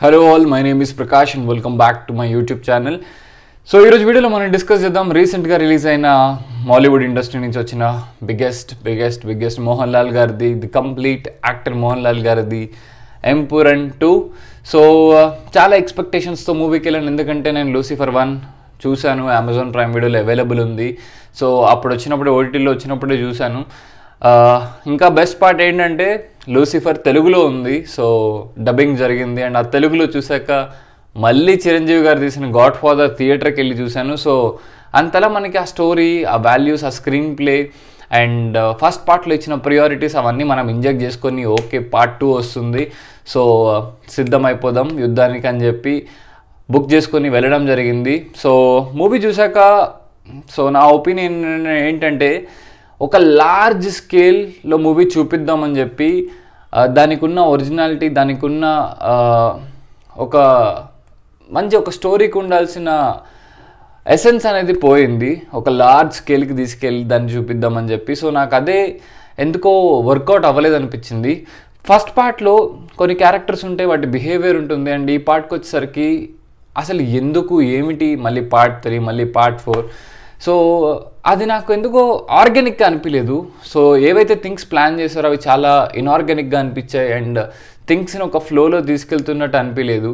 Hello all, my name is Prakash and welcome back to my YouTube channel. So ఈ రోజు వీడియోలో మనం discuss చేద్దాం రీసెంట్ గా రిలీజ్ అయిన మాలీవుడ్ ఇండస్ట్రీ నుంచి వచ్చిన బిగ్గెస్ట్ మోహన్ లాల్ గారిది the complete actor Mohan Lal గారిది ఎంపురన్ 2. సో చాలా ఎక్స్పెక్టేషన్స్ తో మూవీకి వెళ్ళాను, ఎందుకంటే నేను లూసిఫర్ 1 చూశాను, అమెజాన్ ప్రైమ్ వీడియోలో అవైలబుల్ ఉంది. సో అప్పుడు వచ్చినప్పుడు ఓటీటీలో వచ్చినప్పుడే చూశాను. ఇంకా బెస్ట్ పార్ట్ ఏంటంటే లూసిఫర్ తెలుగులో ఉంది, సో డబ్బింగ్ జరిగింది. అండ్ ఆ తెలుగులో చూసాక మళ్ళీ చిరంజీవి గారు తీసిన గాడ్ ఫాదర్ థియేటర్కి వెళ్ళి చూశాను. సో అంతలా మనకి ఆ స్టోరీ, ఆ వాల్యూస్, ఆ స్క్రీన్ ప్లే అండ్ ఫస్ట్ పార్ట్లో ఇచ్చిన ప్రియారిటీస్ అవన్నీ మనం ఇంజెక్ట్ చేసుకొని ఓకే పార్ట్ 2 వస్తుంది, సో సిద్ధమైపోదాం యుద్ధానికి అని చెప్పి బుక్ చేసుకొని వెళ్ళడం జరిగింది. సో మూవీ చూసాక సో నా ఒపీనియన్ ఏంటంటే ఒక లార్జ్ స్కేల్లో మూవీ చూపిద్దామని చెప్పి దానికి ఉన్న ఒరిజినాలిటీ, దానికి ఉన్న ఒక మంచి ఒక స్టోరీకి ఉండాల్సిన ఎసెన్స్ అనేది పోయింది. ఒక లార్జ్ స్కేల్కి తీసుకెళ్ళి దాన్ని చూపిద్దామని చెప్పి సో నాకు అదే ఎందుకో వర్కౌట్ అవ్వలేదు అనిపించింది. ఫస్ట్ పార్ట్లో కొన్ని క్యారెక్టర్స్ ఉంటే వాటి బిహేవియర్ ఉంటుంది, అండ్ ఈ పార్ట్కి వచ్చేసరికి అసలు ఎందుకు ఏమిటి, మళ్ళీ పార్ట్ 3, మళ్ళీ పార్ట్ 4. సో అది నాకు ఎందుకో ఆర్గానిక్గా అనిపించలేదు. సో ఏవైతే థింగ్స్ ప్లాన్ చేశారో అవి చాలా ఇన్ఆర్గానిక్గా అనిపించాయి, అండ్ థింగ్స్ని ఒక ఫ్లోలో తీసుకెళ్తున్నట్టు అనిపించలేదు.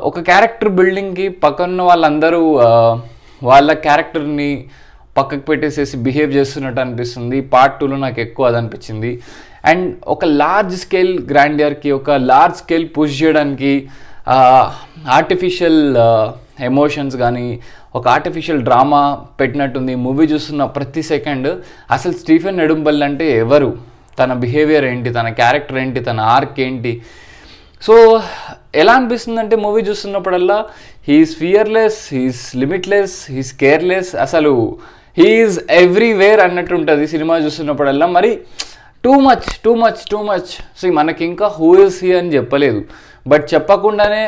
ఒక క్యారెక్టర్ బిల్డింగ్కి పక్కన వాళ్ళందరూ వాళ్ళ క్యారెక్టర్ని పక్కకు పెట్టేసేసి బిహేవ్ చేస్తున్నట్టు అనిపిస్తుంది. పార్ట్ 2లో నాకు ఎక్కువ అది అనిపించింది. అండ్ ఒక లార్జ్ స్కేల్ గ్రాండియర్కి, ఒక లార్జ్ స్కేల్ పుష్ చేయడానికి ఆర్టిఫిషియల్ ఎమోషన్స్ కానీ ఒక ఆర్టిఫిషియల్ డ్రామా పెట్టినట్టుంది. మూవీ చూస్తున్న ప్రతి సెకండ్ అసలు స్టీఫెన్ నెడుంబల్ అంటే ఎవరు, తన బిహేవియర్ ఏంటి, తన క్యారెక్టర్ ఏంటి, తన ఆర్క్ ఏంటి. సో ఎలా అనిపిస్తుందంటే మూవీ చూస్తున్నప్పుడల్లా he's fearless, he's limitless, he's careless, అసలు హీఈస్ ఎవ్రీవేర్ అన్నట్టు ఉంటుంది సినిమా చూస్తున్నప్పుడల్లా. మరి టూ మచ్. సో మనకి ఇంకా హూ ఇస్ హీ అని చెప్పలేదు, బట్ చెప్పకుండానే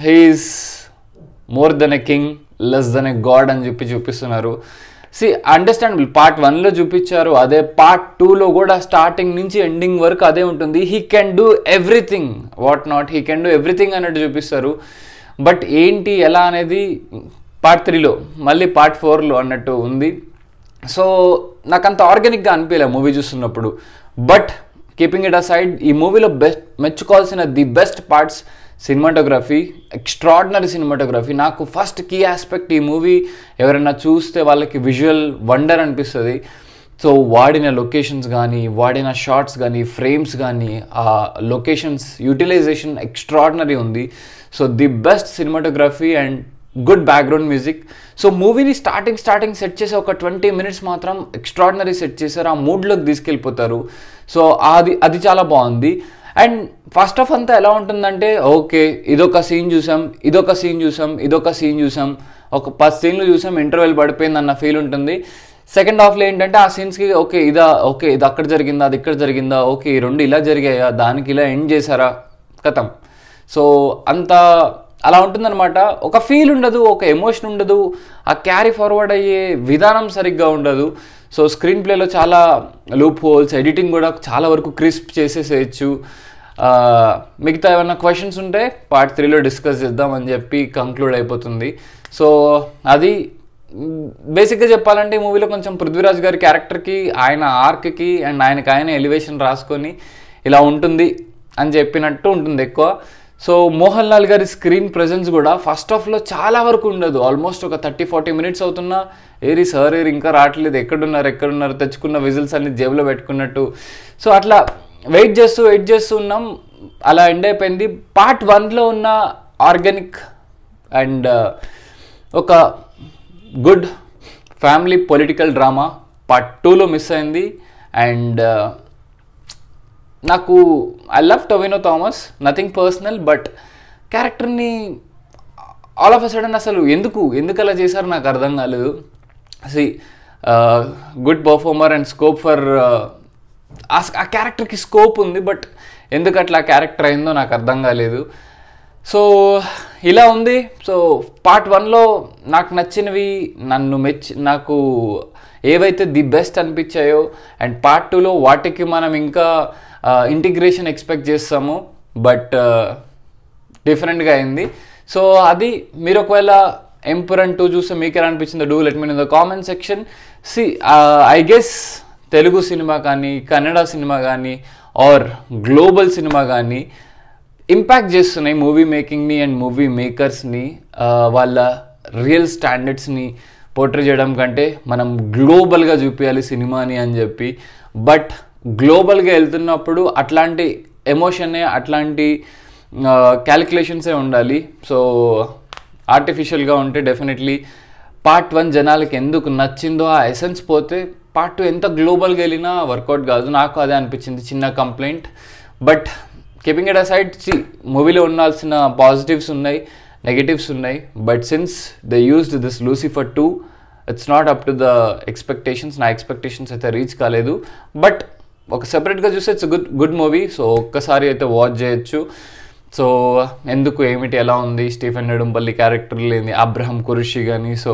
he's more than a king, less than a god అని చెప్పి చూపిస్తున్నారు. అండర్స్టాండబుల్, పార్ట్ 1లో చూపించారు, అదే పార్ట్ 2లో కూడా స్టార్టింగ్ నుంచి ఎండింగ్ వరకు అదే ఉంటుంది. He can do everything, what not, he can do everything అన్నట్టు చూపిస్తారు. బట్ ఏంటి ఎలా అనేది పార్ట్ 3లో, మళ్ళీ పార్ట్ 4లో అన్నట్టు ఉంది. సో నాకు అంత ఆర్గానిక్గా అనిపించలే మూవీ చూస్తున్నప్పుడు. బట్ కీపింగ్ ఇట్ అసైడ్, ఈ మూవీలో మెచ్చుకోవాల్సిన the best parts cinematography, extraordinary cinematography. నాకు ఫస్ట్ కీ ఆస్పెక్ట్ ఈ మూవీ ఎవరైనా చూస్తే వాళ్ళకి విజువల్ వండర్ అనిపిస్తుంది. సో వాడిన లొకేషన్స్ కానీ, వాడిన షార్ట్స్ కానీ, ఫ్రేమ్స్ కానీ, ఆ లొకేషన్స్ యూటిలైజేషన్ ఎక్స్ట్రాడినరీ ఉంది. So the best cinematography and good background music. So మూవీని స్టార్టింగ్ సెట్ చేసే ఒక 20 minutes మాత్రం ఎక్స్ట్రాడినరీ సెట్ చేశారు, ఆ మూడ్లోకి తీసుకెళ్ళిపోతారు. సో అది చాలా బాగుంది. అండ్ ఫస్ట్ ఆఫ్ అంతా ఎలా ఉంటుందంటే ఓకే ఇదొక సీన్ చూసాం, ఇదొక సీన్ చూసాం, ఒక 10 సీన్లు చూసాం, ఇంటర్వెల్ పడిపోయింది అన్న ఫీల్ ఉంటుంది. సెకండ్ హాఫ్లో ఏంటంటే ఆ సీన్స్కి ఓకే ఇది అక్కడ జరిగిందా, అది ఇక్కడ జరిగిందా, ఓకే ఈ 2 ఇలా జరిగాయా, దానికి ఇలా ఎండ్ చేశారా, కథం. సో అంత అలా ఉంటుందన్నమాట. ఒక ఫీల్ ఉండదు, ఒక ఎమోషన్ ఉండదు, ఆ క్యారీ ఫార్వర్డ్ అయ్యే విధానం సరిగ్గా ఉండదు. సో స్క్రీన్ ప్లేలో చాలా లూప్ హోల్స్, ఎడిటింగ్ కూడా చాలా వరకు క్రిస్ప్ చేసేసేయచ్చు. మిగతా ఏమైనా క్వశ్చన్స్ ఉంటే పార్ట్ 3లో డిస్కస్ చేద్దామని చెప్పి కంక్లూడ్ అయిపోతుంది. సో అది బేసిక్గా చెప్పాలంటే ఈ మూవీలో కొంచెం పృథ్వీరాజ్ గారి క్యారెక్టర్కి, ఆయన ఆర్క్కి అండ్ ఆయన ఎలివేషన్ రాసుకొని ఇలా ఉంటుంది అని చెప్పినట్టు ఉంటుంది ఎక్కువ. సో మోహన్ లాల్ గారి స్క్రీన్ ప్రెజెన్స్ కూడా ఫస్ట్ హాఫ్లో చాలా వరకు ఉండదు. ఆల్మోస్ట్ ఒక 30-40 minutes అవుతున్నా ఏరి సార్ ఇంకా రావట్లేదు, ఎక్కడున్నారు, తెచ్చుకున్న విజిల్స్ అన్ని జేబులో పెట్టుకున్నట్టు. సో అట్లా వెయిట్ చేస్తూ ఉన్నాం, అలా ఎండ్ అయిపోయింది. పార్ట్ 1లో ఉన్న ఆర్గానిక్ అండ్ ఒక good family political drama part 2లో మిస్ అయింది. అండ్ నాకు I love Tovino Thomas, nothing personal, but క్యారెక్టర్ని ఆల్ ఆఫ్ అ సడన్ అసలు ఎందుకు అలా చేశారు నాకు అర్థం కాలేదు. Good performer and scope for ఆ క్యారెక్టర్కి స్కోప్ ఉంది, బట్ ఎందుకు అట్లా క్యారెక్టర్ అయిందో నాకు అర్థం కాలేదు. సో ఇలా ఉంది. సో పార్ట్ 1లో నాకు నచ్చినవి, నాకు ఏవైతే ది బెస్ట్ అనిపించాయో, అండ్ పార్ట్ 2లో వాటికి మనం ఇంకా ఇంటిగ్రేషన్ ఎక్స్పెక్ట్ చేస్తాము, బట్ డిఫరెంట్గా అయింది. సో అది మీరు ఒకవేళ ఎంపురన్ 2 చూస్తే మీకు ఎలా అనిపించిందో do let me in the comment section. I guess Telugu cinema కానీ కన్నడ సినిమా కానీ ఆర్ గ్లోబల్ సినిమా కానీ ఇంపాక్ట్ చేస్తున్నాయి మూవీ మేకింగ్ని అండ్ మూవీ మేకర్స్ని. వాళ్ళ రియల్ స్టాండర్డ్స్ని పోర్ట్రే చేయడం కంటే మనం గ్లోబల్గా చూపించాలి సినిమాని అని చెప్పి. బట్ గ్లోబల్గా వెళ్తున్నప్పుడు అట్లాంటి ఎమోషనే అట్లాంటి క్యాలిక్యులేషన్సే ఉండాలి. సో ఆర్టిఫిషియల్గా ఉంటే డెఫినెట్లీ పార్ట్ 1 జనాలకి ఎందుకు నచ్చిందో ఆ ఎసెన్స్ పోతే పార్ట్ 2 ఎంత గ్లోబల్గా వెళ్ళినా వర్కౌట్ కాదు. నాకు అదే అనిపించింది, చిన్న complaint. But keeping it aside, మూవీలో ఉండాల్సిన పాజిటివ్స్ ఉన్నాయి, నెగటివ్స్ ఉన్నాయి. But since they used this Lucifer 2, it's not up to the expectations. నా ఎక్స్పెక్టేషన్స్ అయితే రీచ్ కాలేదు. బట్ ఒక సెపరేట్గా చూస్తే ఇట్స్ గుడ్ మూవీ. సో ఒక్కసారి అయితే వాచ్ చేయొచ్చు. సో ఎందుకు ఏమిటి ఎలా ఉంది, స్టీఫెన్ నెడుంపల్లి క్యారెక్టర్ లేని అబ్రహం కురుషి కానీ. సో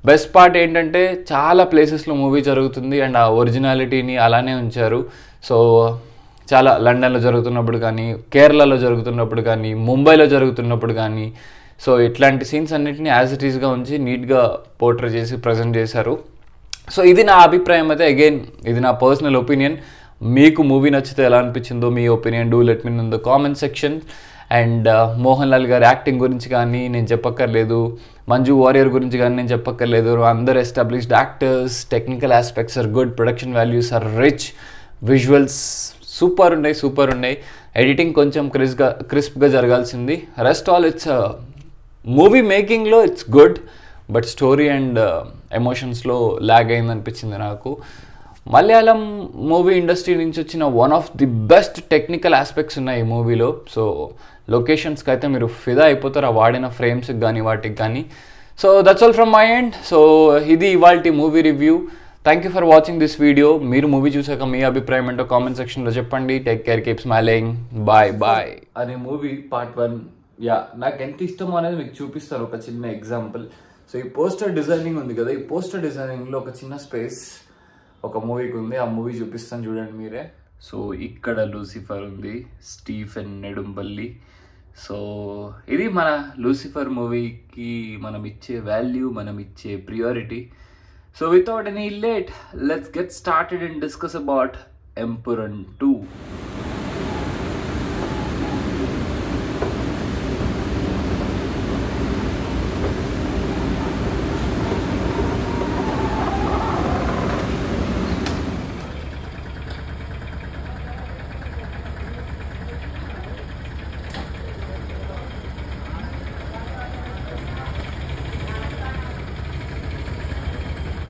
బెస్ట్ పార్ట్ ఏంటంటే చాలా ప్లేసెస్లో మూవీ జరుగుతుంది అండ్ ఆ ఒరిజినాలిటీని అలానే ఉంచారు. సో చాలా లండన్లో జరుగుతున్నప్పుడు కానీ, కేరళలో జరుగుతున్నప్పుడు కానీ, ముంబైలో జరుగుతున్నప్పుడు కానీ, సో ఇట్లాంటి సీన్స్ అన్నింటినీ యాజ్ ఇట్ ఈస్గా ఉంచి నీట్గా పోర్ట్రే చేసి ప్రజెంట్ చేశారు. సో ఇది నా అభిప్రాయం అయితే. అగైన్ ఇది నా పర్సనల్ ఒపీనియన్. మీకు మూవీ నచ్చితే ఎలా అనిపించిందో మీ opinion do let me in the comment section. And Mohan Lal గారి యాక్టింగ్ గురించి కానీ నేను చెప్పక్కర్లేదు, మంజు వారియర్ గురించి కానీ నేను చెప్పక్కర్లేదు. అందరు established actors, technical aspects are good, production values are rich, visuals super ఉన్నాయి. ఎడిటింగ్ కొంచెం క్రిస్ప్గా జరగాల్సింది. రెస్ట్ ఆల్ ఇట్స్ మూవీ మేకింగ్లో it's good. But story and ఎమోషన్స్లో ల్యాగ్ అయిందనిపించింది నాకు. మలయాళం మూవీ ఇండస్ట్రీ నుంచి వచ్చిన one of the best technical aspects ఉన్నాయి ఈ మూవీలో. సో లొకేషన్స్కి అయితే మీరు ఫిదా అయిపోతారు, ఆ వాడిన ఫ్రేమ్స్కి కానీ వాటికి కానీ. So that's all from my end. So ఇది ఇవాల్టి movie review. Thank you for watching this video. మీరు మూవీ చూసాక మీ అభిప్రాయం ఏంటో కామెంట్ సెక్షన్లో చెప్పండి. Take care, keep smiling, bye అనే మూవీ పార్ట్ 1 నాకు ఎంత ఇష్టమో అనేది మీకు చూపిస్తాను ఒక చిన్న ఎగ్జాంపుల్. సో ఈ పోస్టర్ డిజైనింగ్ ఉంది కదా, ఈ పోస్టర్ డిజైనింగ్లో ఒక చిన్న స్పేస్ ఒక మూవీకి ఉంది. ఆ మూవీ చూపిస్తాను చూడండి మీరే. సో ఇక్కడ లూసిఫర్ ఉంది, స్టీఫెన్ నెడుంపల్లి. సో ఇది మన లూసిఫర్ మూవీకి మనం ఇచ్చే వాల్యూ, మనం ఇచ్చే priority. So without any late, let's get started and discuss about Empuraan 2.